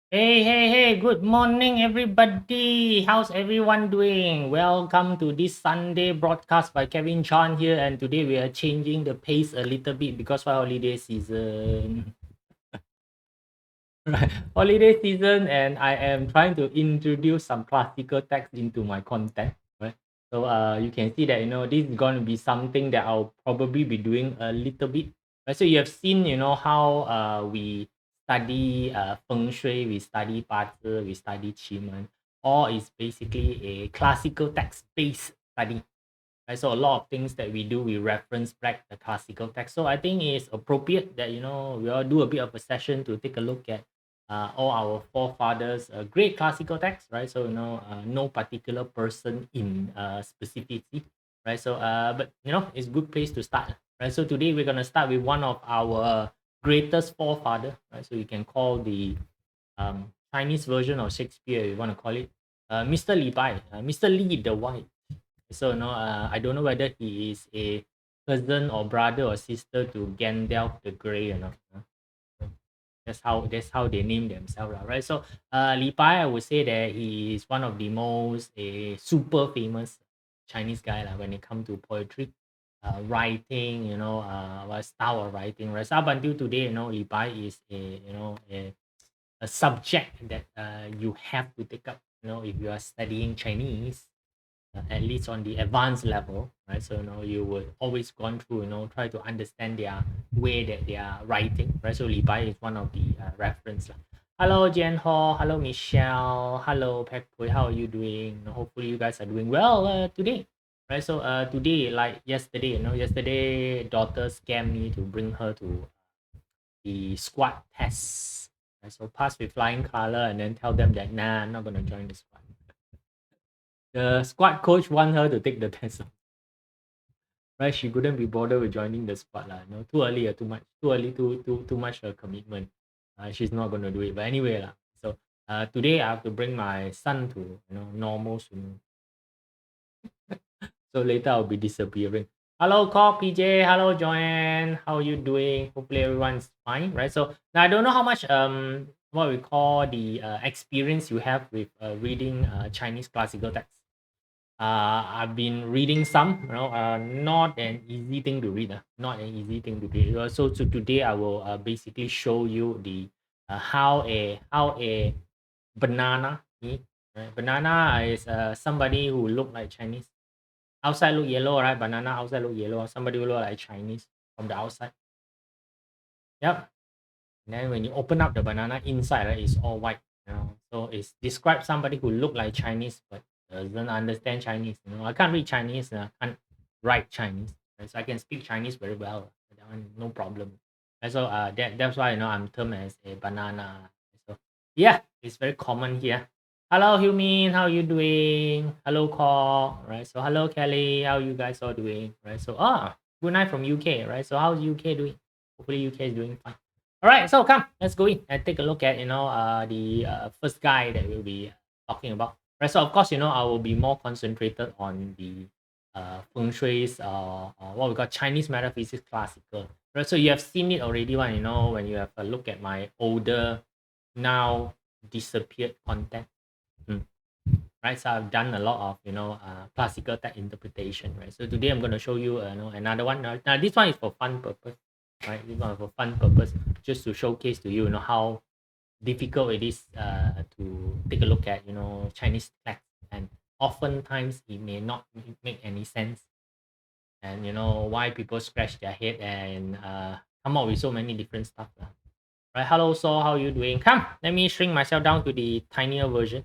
Hey, good morning, everybody. How's everyone doing? Welcome to this Sunday broadcast by Kevin Chan here. And today we are changing the pace a little bit because for holiday season. Right. Holiday season, and I am trying to introduce some classical text into my content. Right. So you can see that this is going to be something that I'll probably be doing a little bit. Right. So you have seen how we study feng shui, we study 八字, we study qi all is basically a classical text based study. Right? So a lot of things that we do, we reference back the classical text. So I think it's appropriate that we all do a bit of a session to take a look at all our forefathers, great classical text, right? So no particular person in specificity, right? So but it's a good place to start, right? So today we're gonna start with one of our greatest forefather, right? So you can call the Chinese version of Shakespeare, you want to call it, Mr. LiBai, Mr. Li the White. So I don't know whether he is a cousin or brother or sister to Gandalf the Grey or not. So that's how they name themselves, right? So Li Bai, I would say that he is one of the most a super famous Chinese guy when it comes to poetry, writing, what style of writing, right? So up until today, Li Bai is a subject that you have to take up, if you are studying Chinese, at least on the advanced level, right? So you would always gone through, try to understand their way that they are writing, right? So LiBai is one of the reference lah. Hello Jian Ho, hello Michelle, hello Pek Pui, how are you doing? Hopefully you guys are doing well today, right? So today, like yesterday, yesterday daughter scammed me to bring her to the squad test. Right? So pass with flying color and then tell them that nah, I'm not gonna join the squad. The squad coach want her to take the test, right? She couldn't be bothered with joining the squad lah. Too early or too much, too early, too much commitment. She's not gonna do it. But anyway lah. So today I have to bring my son to normal swimming. So later I'll be disappearing. Hello, Call PJ. Hello, Joanne. How are you doing? Hopefully everyone's fine, right? So now I don't know how much what we call the experience you have with reading Chinese classical texts. I've been reading some, not an easy thing to read, not an easy thing to read. So today I will basically show you the how a banana eat. Right? Banana is somebody who look like Chinese. Outside look yellow, right? Banana outside look yellow. Somebody who look like Chinese from the outside. Yep. And then when you open up the banana inside, right, it's all white. So it's describe somebody who look like Chinese but doesn't understand Chinese. I can't read Chinese and I can't write Chinese. Right? So I can speak Chinese very well. That one, no problem. And so that's why I'm termed as a banana. So yeah, it's very common here. Hello, Humin, how you doing? Hello, Call. Right. So hello, Kelly, how you guys all doing? Right. So good night from UK. Right. So how's UK doing? Hopefully UK is doing fine. All right, so come, let's go in and take a look at the first guy that we'll be talking about. Right, so of course I will be more concentrated on the feng shui's what we call Chinese metaphysics classical. Right, so you have seen it already when you have a look at my older now disappeared content. Mm. Right, so I've done a lot of classical text interpretation. Right, so today I'm going to show you another one. Now this one is for fun purpose, right? This one for fun purpose, just to showcase to you, how difficult it is to take a look at Chinese text, and oftentimes it may not make any sense, and why people scratch their head and come up with so many different stuff. Right, hello Saul, how are you doing? Come, let me shrink myself down to the tinier version,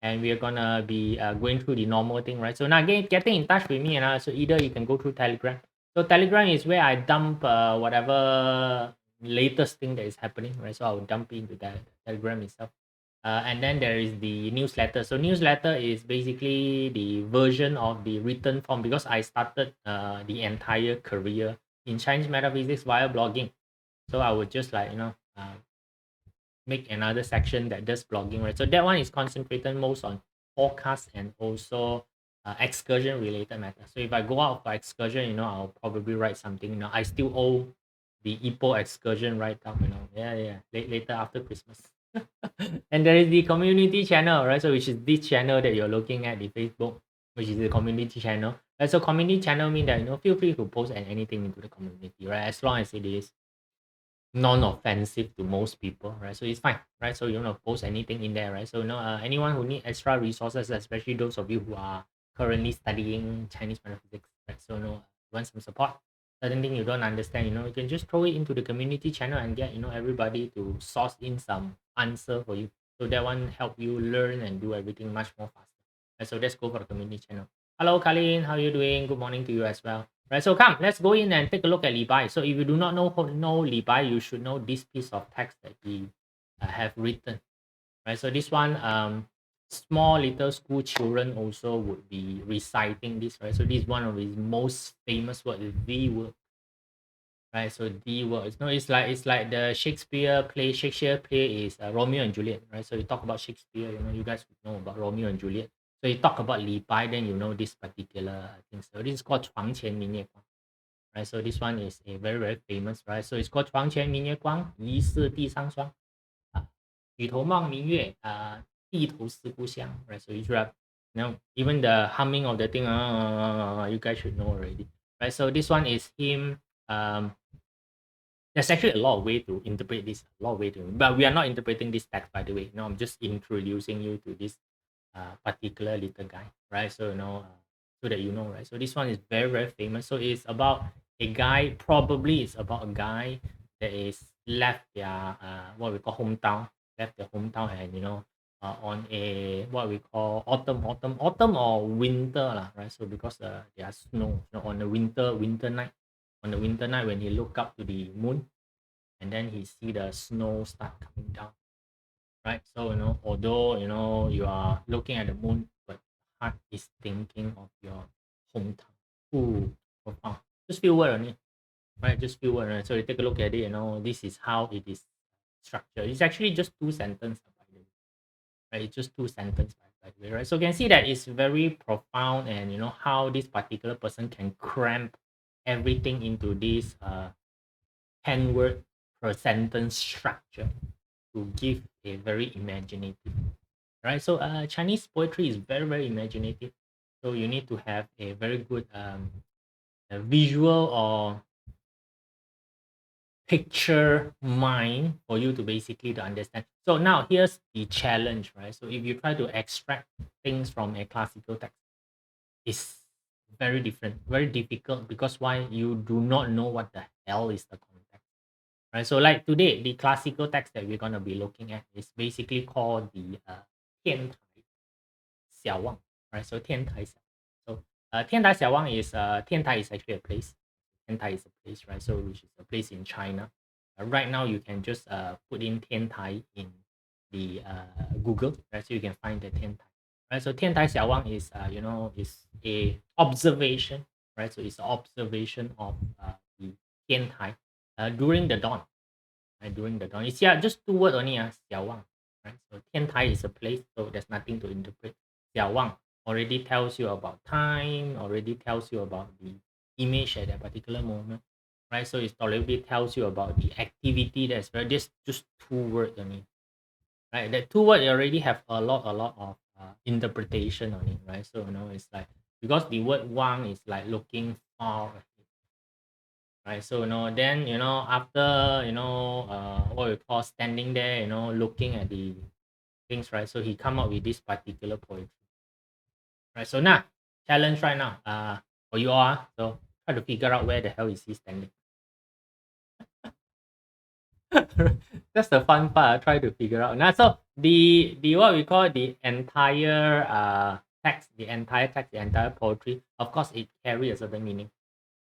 and we're gonna be going through the normal thing, right? So now getting in touch with me, and so either you can go through Telegram. So Telegram is where I dump whatever latest thing that is happening, right? So I'll dump into that Telegram itself. And then there is the newsletter. So newsletter is basically the version of the written form, because I started the entire career in Chinese metaphysics via blogging. So I would just make another section that does blogging, right? So that one is concentrated most on forecast and also excursion related matters. So if I go out for excursion, I'll probably write something. I still owe the Ipoh excursion right up, yeah, later after Christmas. And there is the community channel, right? So which is this channel that you're looking at, the Facebook, which is the community channel. Right? So community channel mean that feel free to post anything into the community, right? As long as it is non-offensive to most people, right? So it's fine, right? So you don't post anything in there, right? So anyone who need extra resources, especially those of you who are currently studying Chinese metaphysics, right? So want some support, certain thing you don't understand, you can just throw it into the community channel and get everybody to source in some answer for you. So that one help you learn and do everything much more faster. Right? So let's go for the community channel. Hello, Kalin. How are you doing? Good morning to you as well. Right, so come, let's go in and take a look at LiBai. So if you do not know LiBai, you should know this piece of text that he have written. Right, so this one, small little school children also would be reciting this. Right, so this is one of his most famous work, the work. Right, so the work. It's like the Shakespeare play is Romeo and Juliet. Right, so you talk about Shakespeare, you guys would know about Romeo and Juliet. So you talk about LiBai, then you know this particular thing. So this is called 床前明月光. Right, so this one is a very very famous, right? So it's called 床前明月光，疑是地上霜，举头望明月，低头思故乡. Right, so you should have, even the humming of the thing, you guys should know already, right? So this one is him. There's actually a lot of way to interpret this, but we are not interpreting this text, by the way. I'm just introducing you to this particular little guy, right? So so that right? So this one is very very famous. So it's about a guy. Probably it's about a guy that is left their what we call hometown, and on a what we call autumn or winter lah, right? So because there's snow, on the winter night, when he look up to the moon, and then he see the snow start coming down, right? So although you are looking at the moon, but heart is thinking of your hometown. Ooh, profound. Just few words only, right? Just few words. Right? So you take a look at it. This is how it is structured. It's actually just two sentences, by the way, right? It's just two sentences, by the way, right? So you can see that it's very profound, and how this particular person can cramp everything into this 10 word per sentence structure to give a very imaginative, right? So Chinese poetry is very very imaginative, so you need to have a very good a visual or picture mind for you to basically to understand. So now here's the challenge, right? So if you try to extract things from a classical text, it's very different, very difficult, because why? You do not know what the hell is the context, right? So like today, the classical text that we're going to be looking at is basically called the 天台晓望, right? So 天台晓. So 天台晓望 is 天台 is actually a place. 天台 is a place, right? So which is a place in China. Right now you can just put in 天台 in the Google, right? So you can find the 天台. Right, so 天台晓望 is is a observation, right? So it's an observation of the 天台 during the dawn, right? During the dawn. It's just two words only, 晓望, right? So 天台 is a place, so there's nothing to interpret. 晓望 already tells you about time, already tells you about the image at that particular moment, right? So it already tells you about the activity that's very just two words only, right? That two words already have a lot of interpretation on it, right? So it's like, because the word wang is like looking far ahead, right? So then after what we call standing there, looking at the things, right? So he come up with this particular poetry, right? So now challenge right now for you all, so try to figure out where the hell is he standing. That's the fun part. Try to figure out. Now, so the what we call the entire text, the entire poetry, of course, it carry a certain meaning,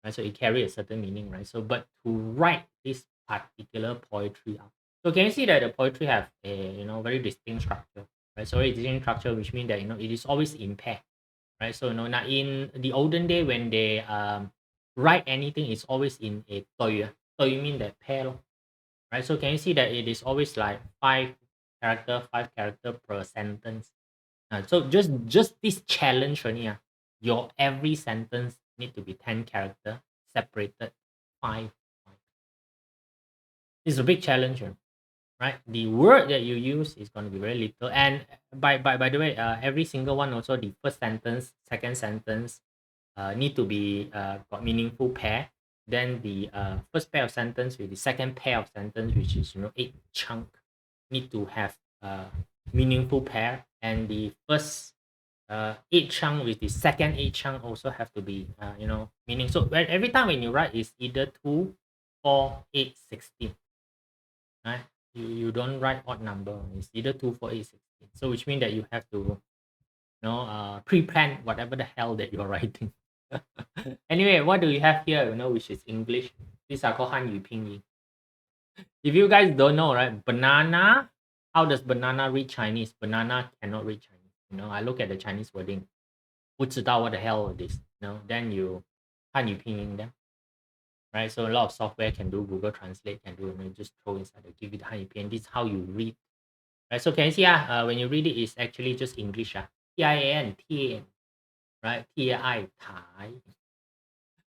right? So it carry a certain meaning, right? So, but to write this particular poetry out, so can you see that the poetry have a very distinct structure, right? So very distinct structure, which means that it is always in pair, right? So now in the olden day when they write anything, it's always in a toy. Toy mean that pair lor. Right? So can you see that it is always like five character per sentence? So just this challenge only, your every sentence need to be 10 character separated 5. It's a big challenge, right? The word that you use is going to be very little. And by the way, every single one also, the first sentence, second sentence, need to be got meaningful pair. Then the first pair of sentence with the second pair of sentence, which is 8 chunk, need to have meaningful pair. And the first 8 chunk with the second 8 chunk also have to be meaning. So every time when you write, is either 2, 4, 8, 16, right? You don't write odd number. It's either 2, 4, 8, 16. So which means that you have to pre-plan whatever the hell that you're writing. Anyway, what do you have here, which is English? These are called Hanyu Pinyin. If you guys don't know, right, banana, how does banana read Chinese? Banana cannot read Chinese. I look at the Chinese wording, 不知道 what the hell it is. Then you 汉语拼音 them. Right, so a lot of software can do, Google Translate can do, just throw inside, give you the 汉语拼音. This is how you read. Right, so can you see when you read it, it's actually just English. Tian, Tian, right? Ti, Tai,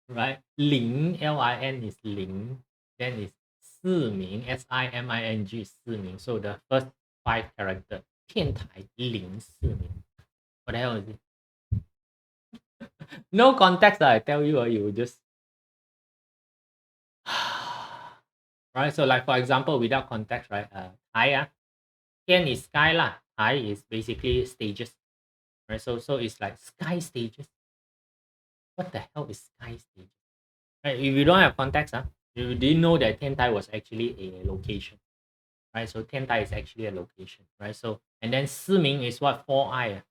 right? Ling, Lin is Ling. Then it's Siming, Siming is Siming. So the first 5 characters, 天台ling Siming. What the hell is it? No context, I tell you, you just right. So like for example, without context, right? Tai, Tian is sky lah. Tai is basically stages. Right, so it's like sky stages. What the hell is sky stages? Right, if you don't have context, you didn't know that Tiantai was actually a location, right? So Tiantai is actually a location, right? So and then Siming is what? 4 eye,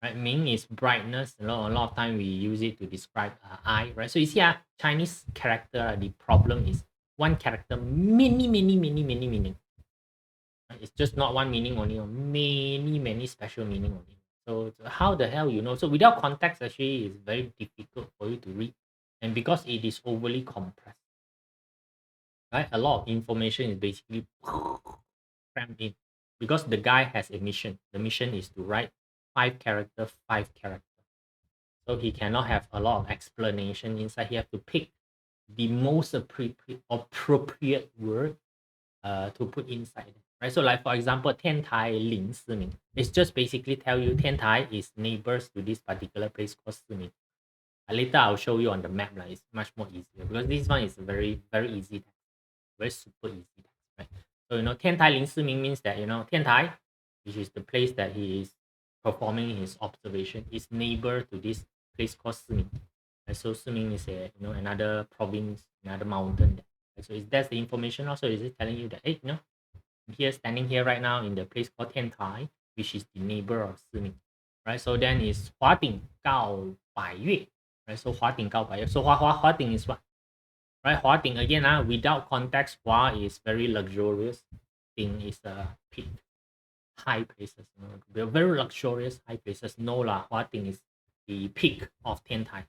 right? Ming is brightness. A lot of time we use it to describe eye, right? So you see, Chinese character, the problem is one character, many meaning. Right? It's just not one meaning only, many special meaning only. So how the hell So without context, actually, it's very difficult for you to read. And because it is overly compressed, right? A lot of information is basically crammed in. Because the guy has a mission. The mission is to write 5 characters, 5 characters. So he cannot have a lot of explanation inside. He has to pick the most appropriate word to put inside. Right? So like for example, 天台ling Siming. It's just basically tell you 天台 is neighbors to this particular place called Siming. Later I'll show you on the map. It's much more easier because this one is very, very easy text. Very super easy text, right? So 天台ling Siming means that 天台, which is the place that he is performing his observation, is neighbor to this place called Siming. Right? So Siming is another province, another mountain. Right? So that's the information also. Is it telling you that hey, here standing here right now in the place called TianTai, which is the neighbor of Siming, right? So then is 华顶高百岳, right? So 华顶高百岳. So 华顶 is what? Right? 华顶 again, without context, 华 is very luxurious. Ding is peak, high places. They're very luxurious high places. No lah, 华顶 is the peak of TianTai.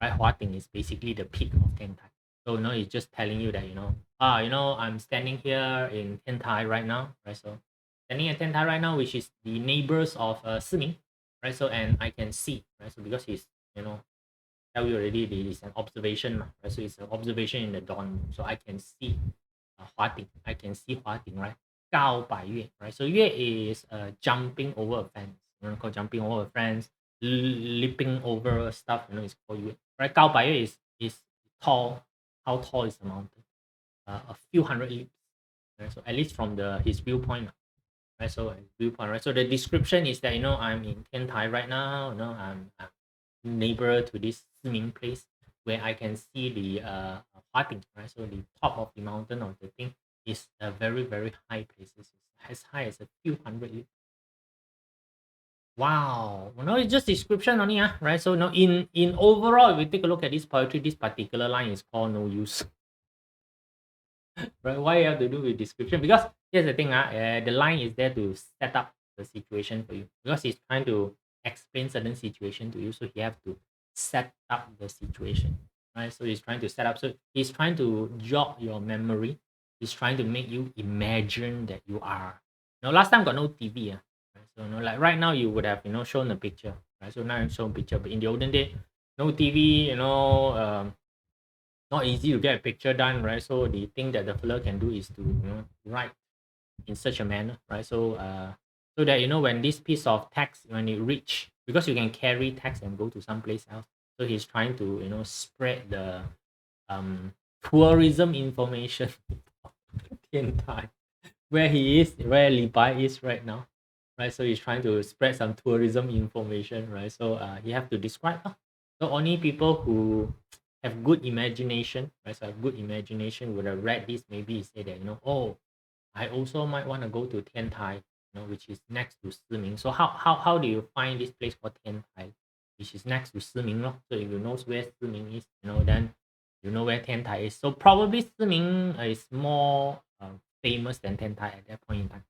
Right? 华顶 is basically the peak of TianTai. So it's just telling you that I'm standing here in TianTai right now, right? So standing at TianTai right now, which is the neighbors of Siming, right? So and I can see, right? So because he's tell you already, it's an observation, right? So it's an observation in the dawn, so I can see 华顶. I can see 华顶, right? 高百岳, right? So 岳 is jumping over a fence, called jumping over a fence, leaping over stuff, it's called 岳, right? 高百岳is tall. How tall is the mountain? A few hundred leaps, right? So at least from his viewpoint, right? So viewpoint, right? So the description is that I'm in TianTai right now. I'm neighbor to this Siming place where I can see the Huating, right? So the top of the mountain of the thing is a very, very high place. It's as high as a few hundred leaps. Wow, it's just description only, right? So in overall, if we take a look at this poetry, this particular line is called no use. Right? Why you have to do with description? Because here's the thing, the line is there to set up the situation for you. Because he's trying to explain certain situation to you, so he have to set up the situation, right? So he's trying to set up. So he's trying to jog your memory. He's trying to make you imagine that you are. Last time got no TV, right? So like right now you would have shown a picture, right? So now I'm showing picture, but in the olden day, no TV, not easy to get a picture done, right? So the thing that the fella can do is to write in such a manner, right? So that when this piece of text, when it reach, because you can carry text and go to someplace else. So he's trying to spread the tourism information of Tiantai, where LiBai is right now, right? So he's trying to spread some tourism information, right? So he have to describe. So only people who have good imagination, right? So have good imagination would have read this. Maybe he say that oh, I also might want to go to Tiantai, which is next to Siming. So how do you find this place called Tiantai, which is next to Siming, lor? So if you know where Siming is, then you know where Tiantai is. So probably Siming is more famous than Tiantai at that point in time,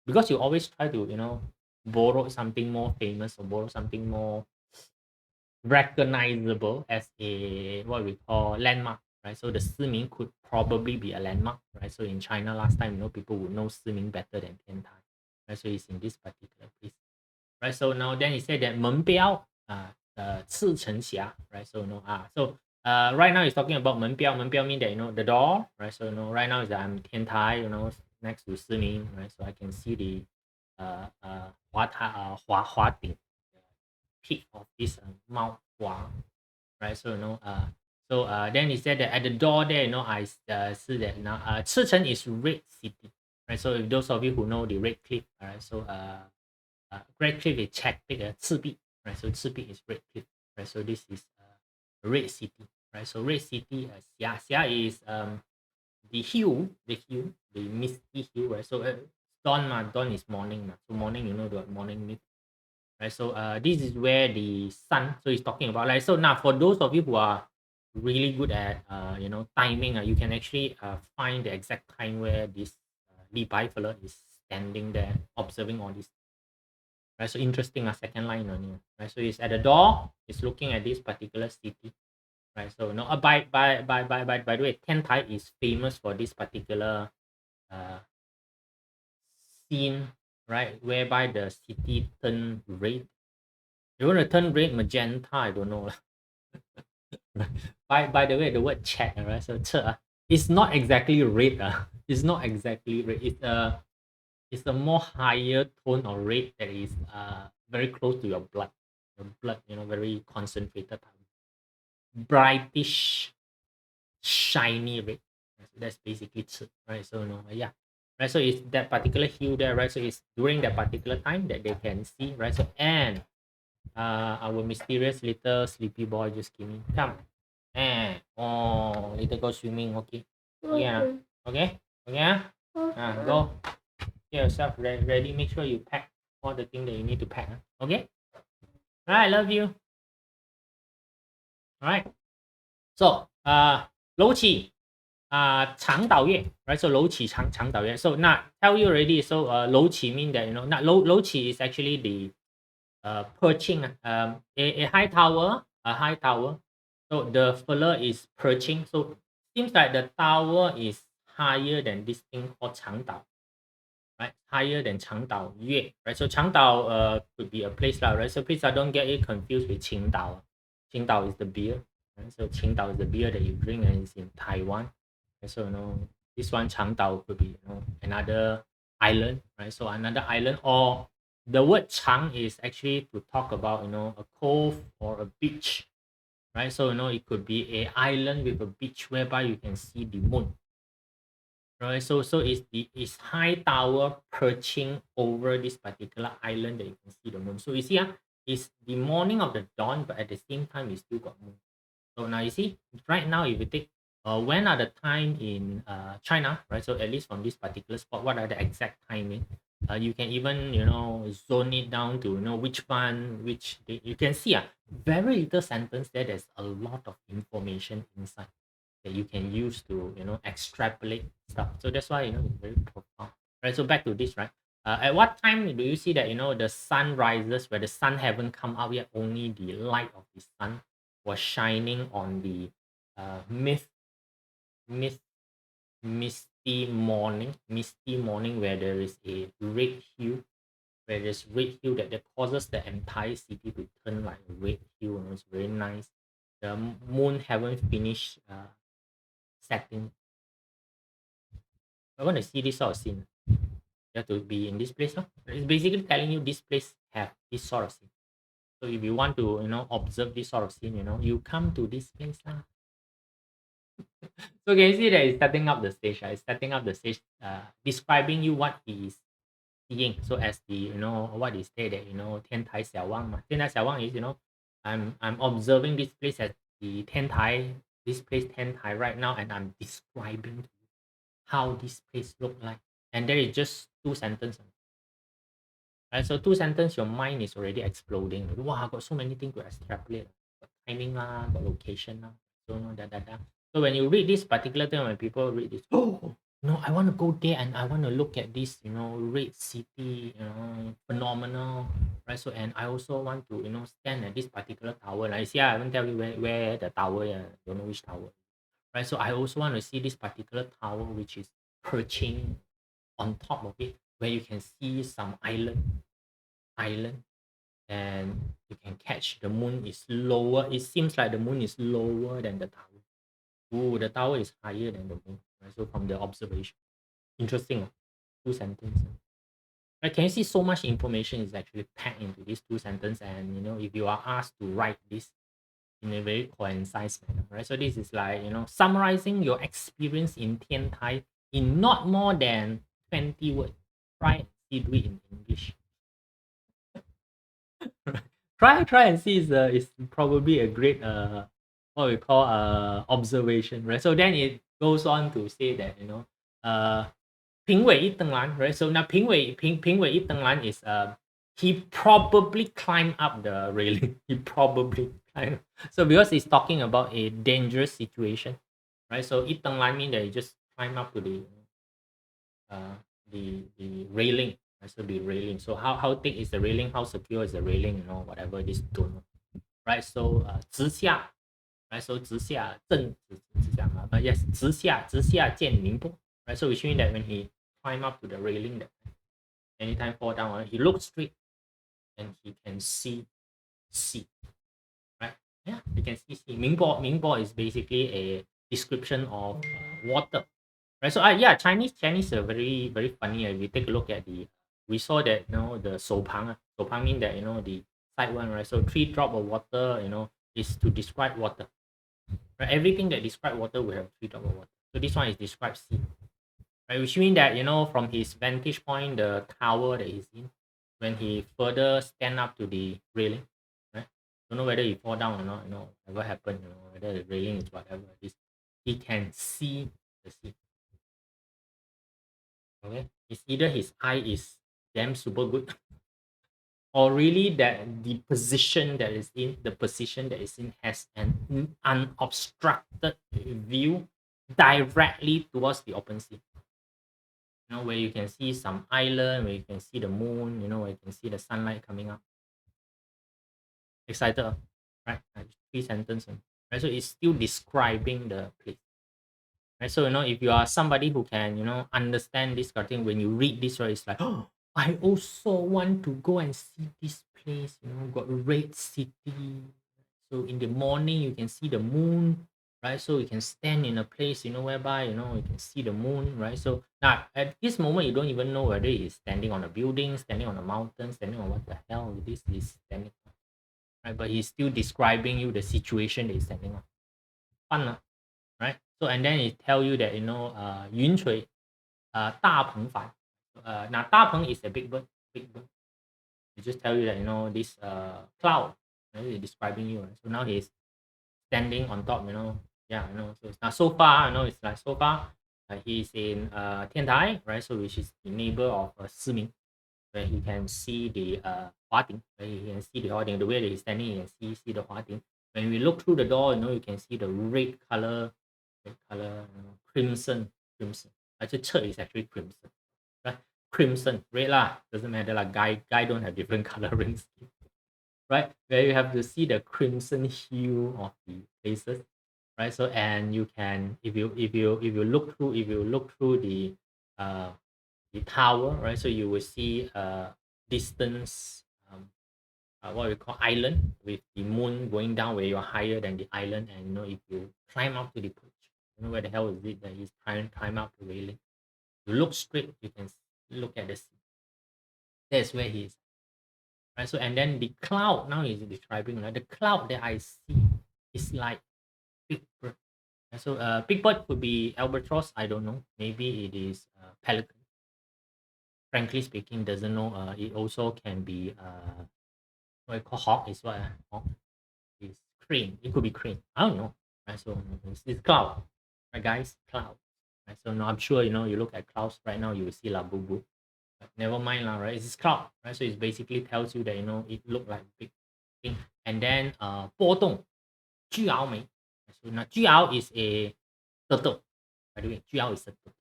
because you always try to borrow something more famous, or borrow something more recognizable as a what we call landmark, right? So the Siming could probably be a landmark, right? So in China last time, people would know Siming better than Tiantai, right? So it's in this particular place, right? So now then he said that 门标 赤城峡, right? So right now he's talking about 门标 mean that the door, right? So right now is that I'm Tiantai, next to Siming, right? So I can see the 华顶 peak of this Mount Hua, right? So then he said that at the door there, I see that now Chichen is Red City, right? So if those of you who know the Red Cliff, all right, so Red Cliff is Czech, Chibi, right? So Chibi is Red Cliff, right? So this is Red City, right? So Red City, Xia is the misty hill, right? So dawn is morning, so morning, the morning mist, right? So this is where the sun, so he's talking about, like, so now for those of you who are really good at timing, you can actually find the exact time where this LiBai fella is standing there observing all this, right? So interesting, second line on you, right? So he's at the door, he's looking at this particular city, right? So by the way, Tiantai is famous for this particular uh scene, right, whereby the city turn red. You want to turn red, magenta, I don't know. By the way, the word chat, right? So it's not exactly red. It's not exactly red. It's a more higher tone of red that is very close to your blood. Your blood, very concentrated, brightish, shiny red. Right? So that's basically 赤, right? So yeah. Right. So it's that particular hue there, right? So it's during that particular time that they can see, right? So and our mysterious little sleepy boy just came in. Come. Later go swimming, okay? Okay. Okay? Okay? Go. Get yourself ready. Make sure you pack all the things that you need to pack. Okay? Alright, love you. Alright. So, 楼起 长岛月, right? So 楼起长岛月. So now tell you already. So 楼起 mean that now 楼起 is actually the perching, a high tower, So the fella is perching. So seems like the tower is higher than this thing called 长岛, right? Higher than 长岛月, right? So 长岛 could be a place lah, right? So please don't get it confused with 青岛. 青岛 is the beer, right? So 青岛 is the beer that you drink and it's in Taiwan. Right? So this one 长岛 could be another island, right? So another island, or the word 长 is actually to talk about a cove or a beach, right? So it could be a island with a beach whereby you can see the moon, right? So it's high tower perching over this particular island that you can see the moon. So you see, it's the morning of the dawn, but at the same time you still got moon. So now you see, right now if you take when are the time in China, right? So at least from this particular spot, what are the exact timing? You can even zone it down to which one, which day. You can see very little sentence there. There's a lot of information inside that you can use to extrapolate stuff. So that's why it's very profound, right? So back to this, right? At what time do you see that the sun rises, where the sun haven't come out yet? Only the light of the sun was shining on the mist, mist, misty morning where there is a red hue, where there's red hue that causes the entire city to turn like a red hue. It's very nice. The moon haven't finished setting. I want to see this sort of scene. You have to be in this place. No? It's basically telling you this place have this sort of scene. So if you want to, observe this sort of scene, you come to this place. So can you see that it's setting up the stage, right? It's setting up the stage, describing you what he is seeing. So as the, what is there that, 天台 Xiaowang. 天台 Xiaowang is, I'm observing this place as the 天台, this place 天台 right now, and I'm describing how this place look like. And there is just 2 sentences. Right? So 2 sentences, your mind is already exploding. Wow, got so many things to extrapolate. Got timing, got location. So when you read this particular thing, when people read this, oh, I want to go there and I want to look at this, red city, phenomenal, right? So, and I also want to, stand at this particular tower. Like, see, I haven't tell you where the tower, don't know which tower, right? So I also want to see this particular tower, which is perching on top of it, where you can see some island, and you can catch the moon is lower. It seems like the moon is lower than the tower. Ooh, the tower is higher than the moon. Right? So from the observation, interesting. 2 sentences. Right? Can you see so much information is actually packed into these 2 sentences? And if you are asked to write this in a very concise manner, right? So this is like summarizing your experience in TianTai in not more than 20 words. Try and do it in English. try and see is probably a great what we call observation, right? So then it goes on to say that评委一等兰, right? So now 评委一等兰 is he probably climbed up the railing. He probably climbed. So because he's talking about a dangerous situation, right? So 一等兰 mean that he just climb up to the railing. So the railing. So how thick is the railing? How secure is the railing? Whatever this don't know. Right? So 直下, right? So 直下正直下, yes, 直下见宁波. Right? So which means that when he climb up to the railing, that anytime fall down, he looks straight and he can see. Right? Yeah, you can see. Mingbo is basically a description of water. Right? So yeah, Chinese are very very funny. If you take a look at we saw that the 手旁 mean that the side one, right? So 3 drop of water is to describe water, right? Everything that describe water will have 3 drop of water. So this one is describe sea, right? Which means that from his vantage point, the tower that he's in, when he further stand up to the railing, right? Don't know whether he fall down or not, what happened, whether the railing is whatever it is, he can see the sea. Okay, it's either his eye is damn super good, or really that the position that is in has an unobstructed view directly towards the open sea. Where you can see some island, where you can see the moon, where you can see the sunlight coming up. Excited, right? 3 sentences, right? So it's still describing the place. Right? So if you are somebody who can understand this kind of thing, when you read this, right, it's like, oh, I also want to go and see this place. Got red city. So in the morning you can see the moon, right? So you can stand in a place whereby you can see the moon, right? So now at this moment you don't even know whether he's standing on a building, standing on a mountain, standing on what the hell this is standing on, right? But he's still describing you the situation that he's standing on. Fun, right? So and then it tell you that yun cui, 大鹏帆. Now 大鹏 is a big bird. It just tell you that this cloud, right, is describing you, right? So now he's standing on top, yeah, so now so far it's like so far he's in TianTai, right? So which is the neighbor of Siming, where he can see the Huading, where he can see the Huading. The way that he's standing, you can see the Huading. When we look through the door, you can see the red color, crimson. Actually, church is actually crimson, right? Crimson, red lah, doesn't matter lah. Guy don't have different coloring scheme, right? Where you have to see the crimson hue of the places, right? So and you can if you look through the tower, right? So you will see distance, what we call island, with the moon going down where you're higher than the island, and if you climb up to the perch, where the hell is it that he's trying to climb up the railing, you look straight, you can look at the sea. That's where he is. Right. So and then the cloud now is describing, right? The cloud that I see is like big bird. And so big bird could be albatross. I don't know. Maybe it is pelican. Frankly speaking, doesn't know. It also can be what I call hawk is what hawk is crane. It could be crane. I don't know. Right. So it's cloud. Right, guys, cloud. Right. So now I'm sure you look at clouds right now, you will see la boo boo. Never mind lah, right? It's cloud, right? So it basically tells you that it looked like big thing. And then 波动 巨鳌眉. So now 巨鳌 is a turtle. By the way, 巨鳌 is a turtle.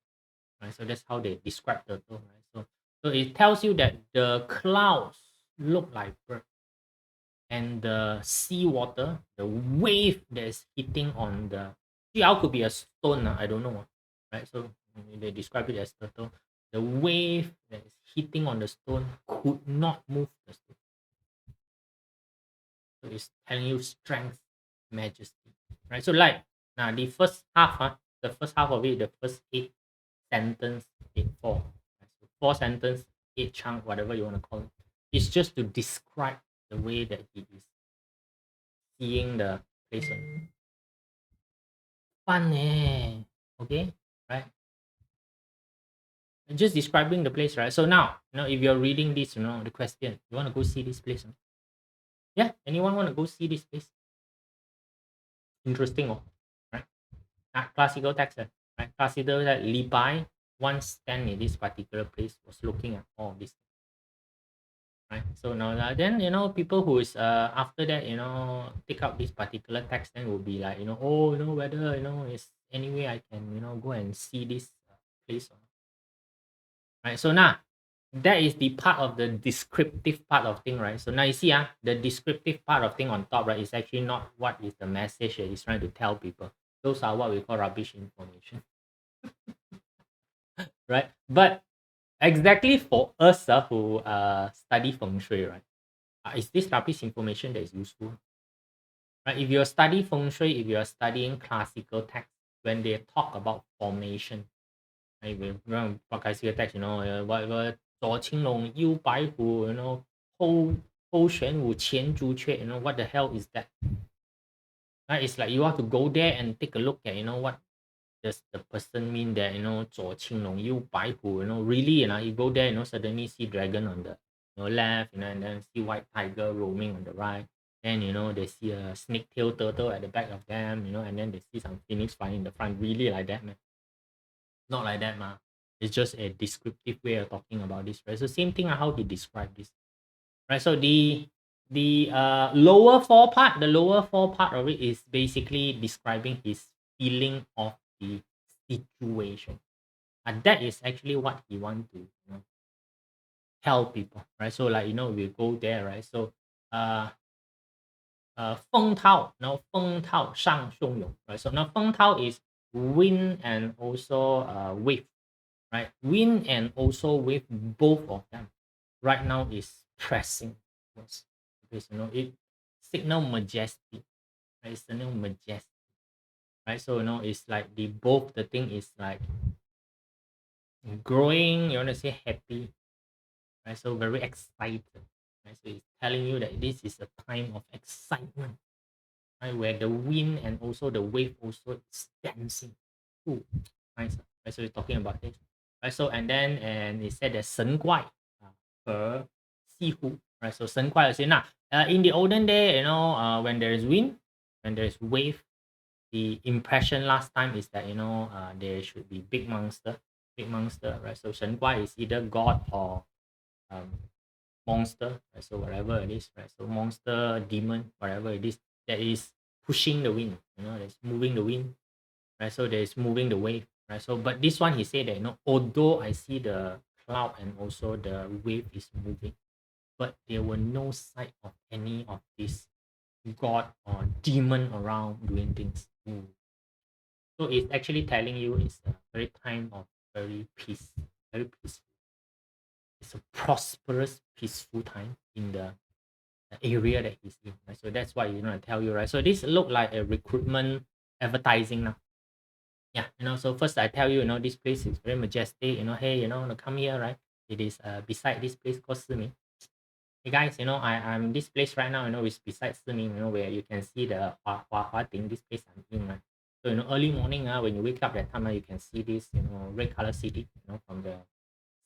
Right? So that's how they describe turtle, right? So it tells you that the clouds look like bird. And the sea water, the wave that is hitting on the 巨鳌 could be a stone, I don't know. Right? So they describe it as turtle. The wave that is hitting on the stone could not move the stone. So it's telling you strength, majesty. Right? So like now the first half, the first half of it, the first 8 sentence, 4. Right? So 4 sentence, 8 chunk, whatever you want to call it. It's just to describe the way that he is seeing the place. Fun okay, right? Just describing the place, right? So now, if you're reading this, the question, you want to go see this place? Yeah, anyone want to go see this place? Interesting, right? Classical text, right? Classical that LiBai once stand in this particular place was looking at all this, right? So now then people who is after that pick up this particular text, then will be like whether is any way I can go and see this place, right? So now that is the part of the descriptive part of thing, right? So now you see the descriptive part of thing on top, right, is actually not what is the message that he's trying to tell people. Those are what we call rubbish information. Right? But exactly for us who study feng shui, right, is this rubbish information that is useful? Right? If you study feng shui, if you are studying classical text, when they talk about formation, right, we run classical text, whatever 左青龙右白虎 后玄武前朱雀 what the hell is that? Right? It's like you have to go there and take a look at what does the person mean that 左青龙右白虎 really you go there suddenly see dragon on the left and then see white tiger roaming on the right, then they see a snake tail turtle at the back of them, and then they see some phoenix flying in the front. Really like that, man? Not like that, ma. It's just a descriptive way of talking about this, right? So same thing how he described this, right? So the lower four part of it is basically describing his feeling of the situation, and that is actually what he want to tell people, right? So like we go there, right? So 风涛 风涛上汹涌, right? So now 风涛 is wind and also wave, right? Wind and also wave, both of them right now is pressing because it signal majesty, right? It's signal majesty, right? So it's like both the thing is like growing, you want to say happy, right? So very excited, right? So it's telling you that this is a time of excitement, right? Where the wind and also the wave also is dancing. Ooh, nice, right? So we're talking about this, right? So and it said that 神怪和西湖, right? So 神怪 is in the olden day, when there is wind, when there is wave, the impression last time is that there should be big monster, right? So 神怪 is either god or monster, right? So whatever it is, right? So monster, demon, whatever it is that is pushing the wind, that's moving the wind, right? So there's moving the wave, right? So but this one he said that although I see the cloud and also the wave is moving, but there were no sight of any of this god or demon around doing things. Ooh. So it's actually telling you it's a very time of very peaceful. It's a prosperous, peaceful time in the area that he's in, right? So that's why I tell you, right? So this look like a recruitment advertising now. Yeah, so first I tell you, this place is very majestic, hey, come here, right? It is beside this place called Siming. Hey guys, I'm this place right now, it's beside Siming, where you can see the Hua Ting, this place I'm in, right? So, early morning, when you wake up that time, you can see this, red color city, from the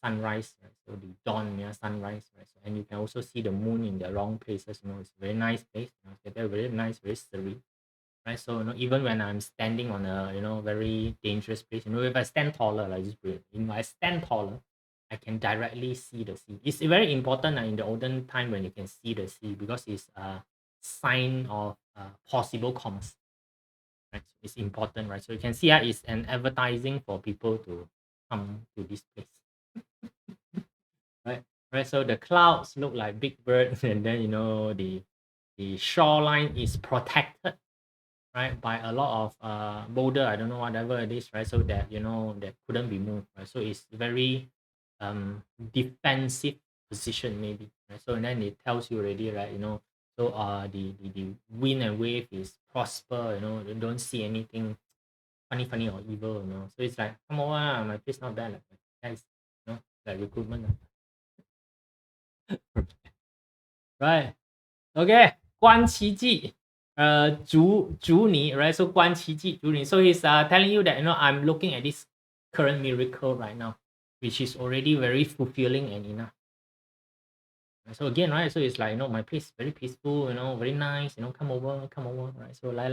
sunrise, right? So the dawn, yeah, sunrise, right? So, and you can also see the moon in the wrong places, it's a very nice place, it's a very nice, very serene, right? So, even when I'm standing on a, very dangerous place, if I stand taller, like this, if I stand taller, I can directly see the sea. It's very important in the olden time when you can see the sea because it's a sign of possible commerce, right? So it's important, right? So you can see it's an advertising for people to come to this place, right? Right. So the clouds look like big birds, and then the shoreline is protected, right, by a lot of boulder, I don't know, whatever it is, right, so that that couldn't be moved, right, so it's very defensive position maybe, right, so and then it tells you already, right, so the wind and wave is prosper, you don't see anything funny or evil, so it's like, come on, my place not bad, like, guys, like recruitment, right. Okay, 观奇迹, right? So 观奇迹, so he's telling you that I'm looking at this current miracle right now, which is already very fulfilling and enough. So again, right? So it's like my place very peaceful, very nice, come over, right? So lie,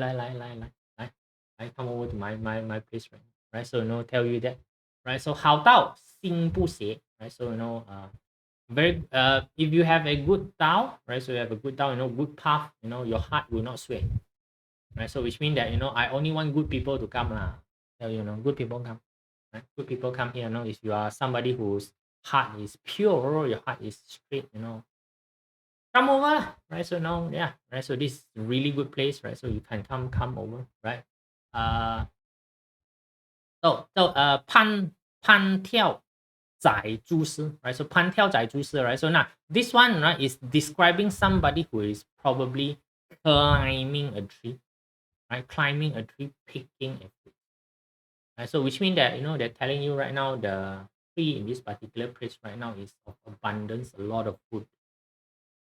come over to my place, right? So tell you that, right? So 好到心不邪, right? So very if you have a good Tao, right? So you have a good Tao, good path, your heart will not sway, right? So which means that I only want good people to come lah. So, good people come, right? Good people come here. If you are somebody whose heart is pure, your heart is straight, come over, right? So yeah, right. So this is a really good place, right? So you can come over, right? Pan Tiao Zai Zhu Si, right? So Pan Tiao Zai Zhu Si, right? So now this one, right, is describing somebody who is probably climbing a tree, right? Climbing a tree, picking a fruit. Right? So which means that they're telling you right now the tree in this particular place right now is of abundance, a lot of food.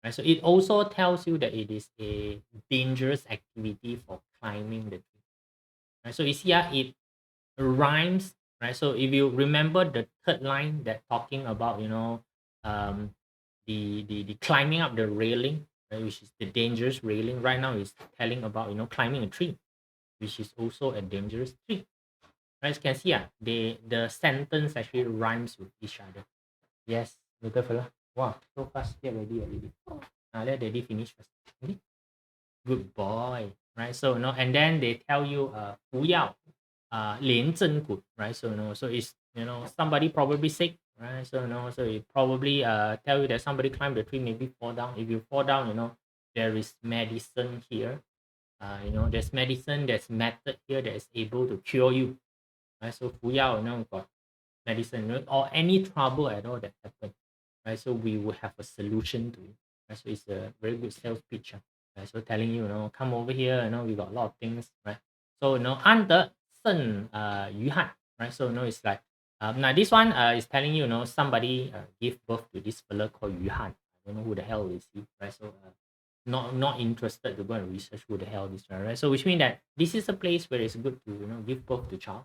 Right? So it also tells you that it is a dangerous activity for climbing the tree. Right? So you see, it rhymes, right? So if you remember the third line that talking about the climbing up the railing, right, which is the dangerous railing, right now is telling about climbing a tree, which is also a dangerous tree, right? You can see the sentence actually rhymes with each other. Yes, little fella, wow, so fast, get ready already. Let daddy finish first. Okay? Good boy, right? So and then they tell you 不要连真骨, right? So so it's somebody probably sick, right? So so it probably tell you that somebody climbed the tree, maybe fall down. If you fall down, there is medicine here. There's medicine, there's method here that is able to cure you, right? So 不要 got medicine, or any trouble at all that happen, right? So we will have a solution to it, right? So it's a very good sales pitch, right? So telling you, come over here, we got a lot of things, right? So安得剩余憾, right? So it's like now this one is telling you, somebody give birth to this fella called Yu Han. I don't know who the hell is he, right? So not interested to go and research who the hell this, right? So which means that this is a place where it's good to give birth to child,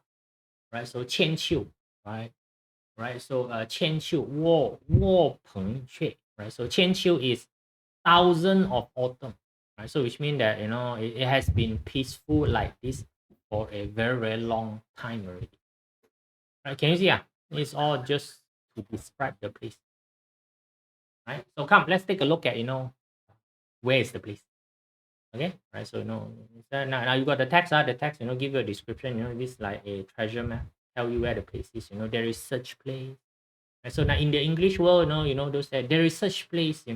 right? So 千秋, right? Right, so 千秋卧鹏阙, right? So 千秋 is thousand of autumn, right? So which means that it has been peaceful like this for a very long time already. Right? Can you see? It's all just to describe the place. Right? So come, let's take a look at where is the place. Okay, right? So now you got the text. The text give you a description. This is like a treasure map, tell you where the place is. There is such place. Right? So now in the English world, those that there is such place. If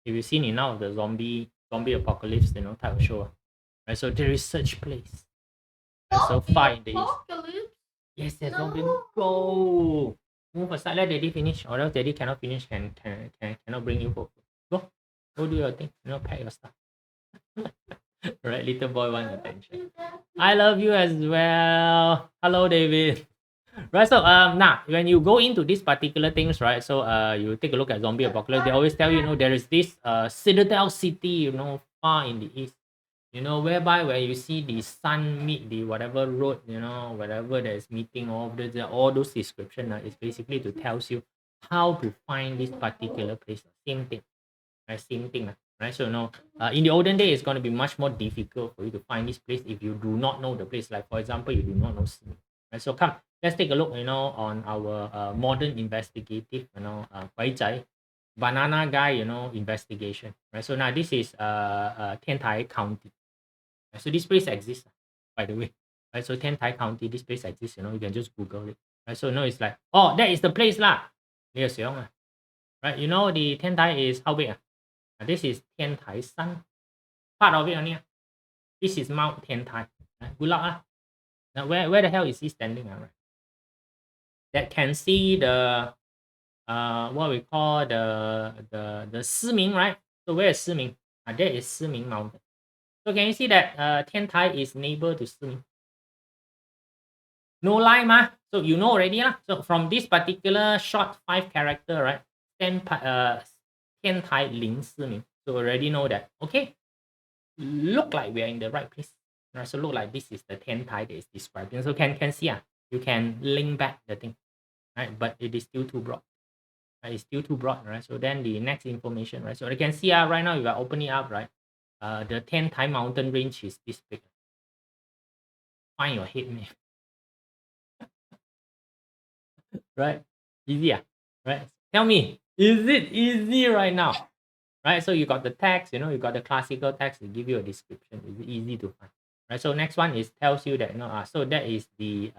you've seen enough of the zombie apocalypse, type of show. Right? So there is such place. Right? So far in the east. Yes, there's zombie. Go. Move aside. Let daddy finish, or else daddy cannot finish. Cannot bring you home. Go do your thing. Pack your stuff. Right, little boy wants attention. I love you as well. Hello, David. Right. So now when you go into these particular things, right? So you take a look at zombie apocalypse. They always tell you, there is this citadel city, far in the east. Whereby where you see the sun meet the whatever road, whatever that is meeting all those description is basically to tells you how to find this particular place. Same thing, right? Same thing, right? So in the olden day, it's going to be much more difficult for you to find this place if you do not know the place. Like for example, you do not know Sydney, right? So come, let's take a look, on our modern investigative, Kwai Chai, banana guy, investigation, right? So now this is TianTai County. Right? So this place exists, by the way, right? So TianTai County, this place exists. You can just Google it, right? So it's like, oh, that is the place lah. Near Xiaowang, right? The TianTai is how big? This is TianTai San, part of it only. This is Mount TianTai. Good luck. Now where the hell is he standing? Right? That can see the what we call the Siming, right? So where is Siming? There is Siming Mountain. So can you see that TianTai is neighbor to Siming? No lie, ma. So you know already lah. So from this particular short 5 character, right? TianTai Ling Siming. So already know that. Okay, look like we are in the right place. Right? So look like this is the TianTai that is describing. So can see you can link back the thing, right? But it is still too broad. Right? It's still too broad, right? So then the next information, right? So you can see right now if I open it up, right? The TianTai mountain range is this big. Find your head, man. Right? Easy, right? Tell me, is it easy right now? Right? So you got the text, you got the classical text to give you a description. Is it easy to find? Right? So next one is tells you that so that is the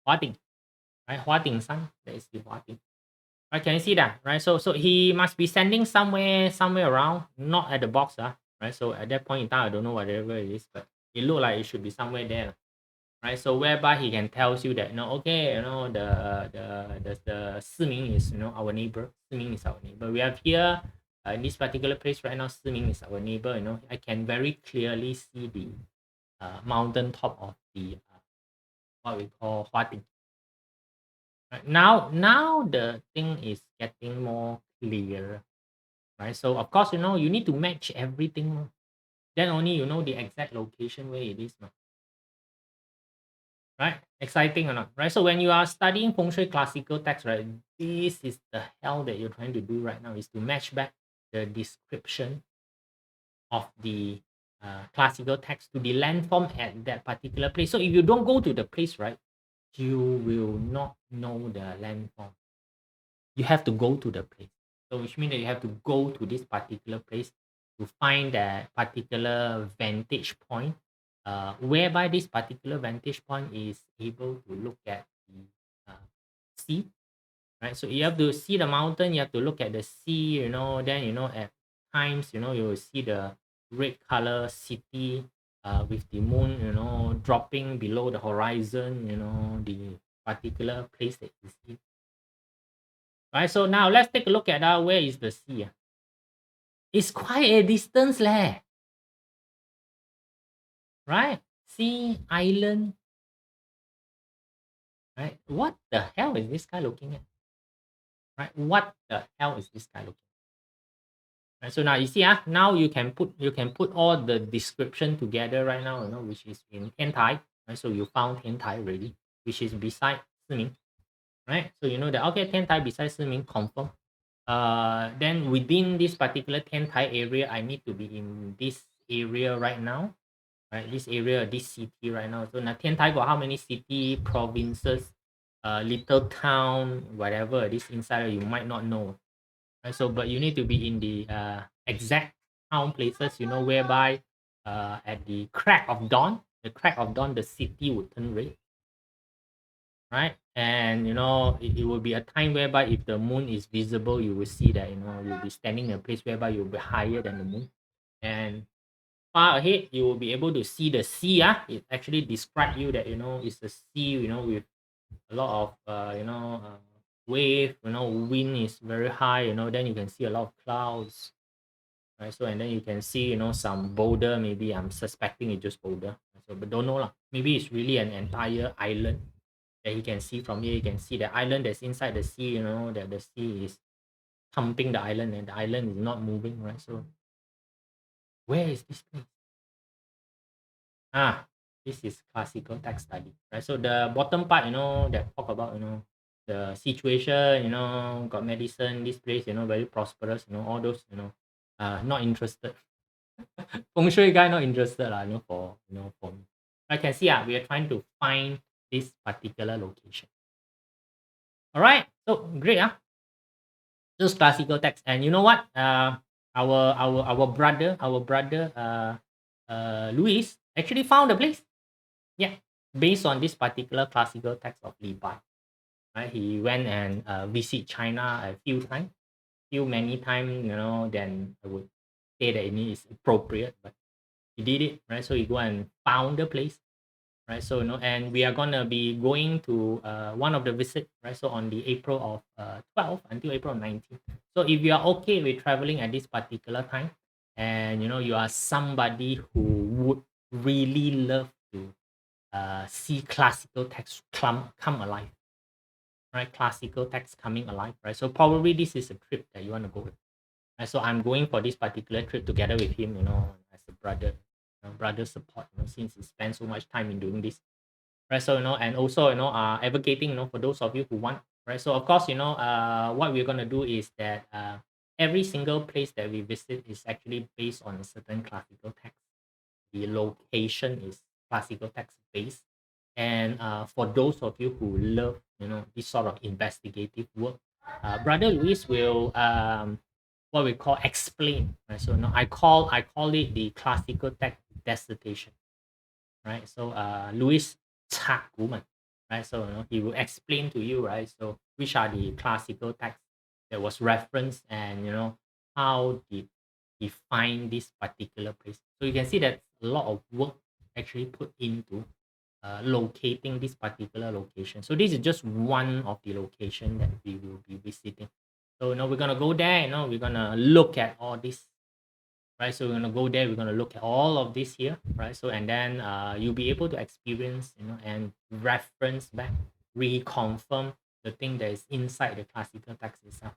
Huating, right? Huating San, that is the Huating. Right? Can you see that? Right? So he must be standing somewhere around, not at the box, right? So at that point in time, I don't know whatever it is, but it looked like it should be somewhere there. Right, so whereby he can tells you that okay, the Siming is our neighbor. Siming is our neighbor. We have here in this particular place right now. Siming is our neighbor. I can very clearly see the mountain top of the what we call Huating. Right, now the thing is getting more clear. Right, so of course you need to match everything. Then only you know the exact location where it is. Right? Exciting or not? Right? So when you are studying feng shui classical text, right, this is the hell that you're trying to do right now, is to match back the description of the classical text to the landform at that particular place. So if you don't go to the place, right, you will not know the landform. You have to go to the place. So which means that you have to go to this particular place to find that particular vantage point, whereby this particular vantage point is able to look at the sea, right? So you have to see the mountain, you have to look at the sea, then at times you will see the red color city with the moon dropping below the horizon, the particular place that is in. Right, so now let's take a look at where is the sea. It's quite a distance leh. Right? Sea, island. Right? What the hell is this guy looking at? Right? What the hell is this guy looking at? Right, so now you see, now you can put all the description together right now, which is in TianTai. Right? So you found TianTai already, which is beside Siming. Right? So you know that okay, TianTai beside Siming confirm. Then within this particular TianTai area, I need to be in this area right now. Right, this area, this city right now. So now TianTai got how many city, provinces, little town, whatever this inside you might not know. Right, so but you need to be in the exact town places, whereby at the crack of dawn, the city would turn red. Right, and it will be a time whereby if the moon is visible, you will see that you'll be standing in a place whereby you'll be higher than the moon, and far ahead you will be able to see the sea. It actually describe you that it's a sea with a lot of wave, wind is very high, then you can see a lot of clouds, right? So and then you can see some boulder. Maybe I'm suspecting it's just boulder, so but don't know lah, maybe it's really an entire island that you can see from here. You can see the island that's inside the sea, you know, that the sea is thumping the island and the island is not moving, right? So where is this place? This is classical text study, right? So the bottom part, you know, that talk about, you know, the situation, you know, got medicine, this place, you know, very prosperous, you know, all those, you know, not interested. Feng Shui guy not interested, you know, for me. I can see, we are trying to find this particular location. All right, so great, Those classical text, and you know what? Our brother, Luis actually found a place. Yeah, based on this particular classical text of LiBai, right? He went and visit China a few times, many times, you know. Then I would say that it is appropriate, but he did it, right? So he go and found the place, right? So, you know, and we are gonna be going to one of the visit, right? So on the April of 12th until April 19th. So if you are okay with traveling at this particular time, and you know you are somebody who would really love to see classical text come alive, right? Classical text coming alive, right? So probably this is a trip that you want to go with. Right? So I'm going for this particular trip together with him, you know, as a brother, you know, brother support, you know, since he spends so much time in doing this, right? So, you know, and also, you know, advocating, you know, for those of you who want, right? So of course, you know, what we're gonna do is that every single place that we visit is actually based on a certain classical text. The location is classical text based, and for those of you who love, you know, this sort of investigative work, Brother Luis will what we call explain, right? So, you know, I call it the classical text dissertation, right? So Louis Cha Guman, right? So, you know, he will explain to you, right? So which are the classical texts that was referenced, and you know how did he find this particular place. So you can see that a lot of work actually put into locating this particular location. So this is just one of the location that we will be visiting. So, you know, we're gonna go there, you know, we're gonna look at all this, right? So we're gonna go there, we're gonna look at all of this here, right? So, and then you'll be able to experience, you know, and reference back, reconfirm the thing that is inside the classical text itself,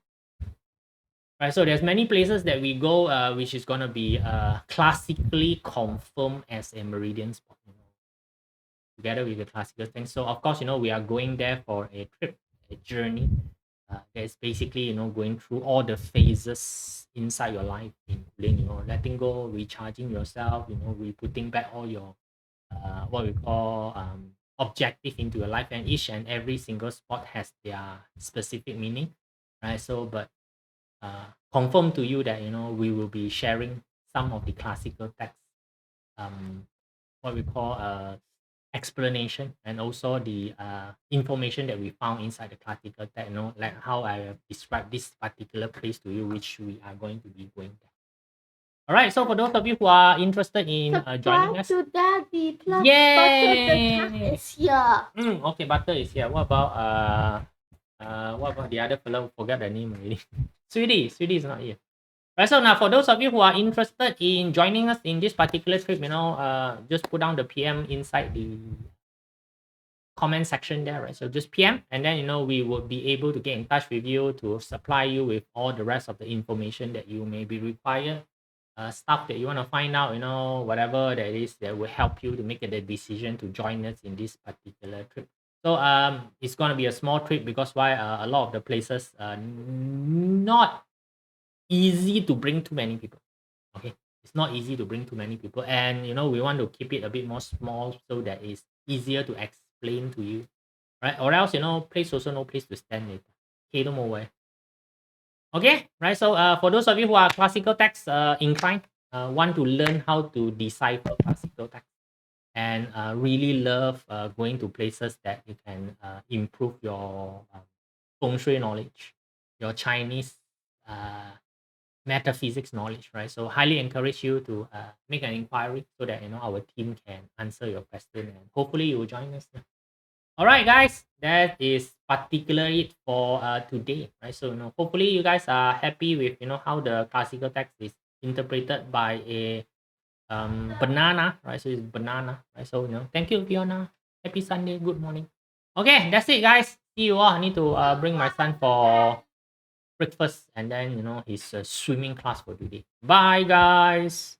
right? So there's many places that we go, which is gonna be classically confirmed as a meridian spot, you know, together with the classical thing. So of course, you know, we are going there for a trip, a journey, that's basically, you know, going through all the phases inside your life, including, you know, letting go, recharging yourself, you know, re-putting back all your what we call objective into your life, and each and every single spot has their specific meaning, right? So but confirm to you that, you know, we will be sharing some of the classical text, what we call explanation, and also the information that we found inside the classical text, you know, like how I have described this particular place to you, which we are going to be going there. All right, so for those of you who are interested in joining us, to Daddy plus yay! butter the cat is here. Okay, Butter is here. What about the other fellow? Forgot the name already. Sweetie is not here. Right, so now for those of you who are interested in joining us in this particular trip, you know, just put down the PM inside the comment section there, right? So just PM, and then, you know, we will be able to get in touch with you to supply you with all the rest of the information that you may be required, stuff that you want to find out, you know, whatever that is that will help you to make the decision to join us in this particular trip. So it's gonna be a small trip because why, a lot of the places not easy to bring too many people. Okay, it's not easy to bring too many people, and you know, we want to keep it a bit more small so that it's easier to explain to you, right? Or else, you know, place also no place to stand later. Okay, no more way. Okay, right? So for those of you who are classical text inclined, want to learn how to decipher classical text, and really love going to places that you can improve your feng shui knowledge, your Chinese metaphysics knowledge, right? So highly encourage you to make an inquiry so that, you know, our team can answer your question, and hopefully you will join us. All right, guys, that is particularly it for today, right? So, you know, hopefully you guys are happy with, you know, how the classical text is interpreted by a banana, right? So it's banana, right? So, you know, thank you, Fiona. Happy Sunday. Good morning. Okay, that's it, guys. See you all. I need to bring my son for breakfast and then his swimming class for today. Bye, guys.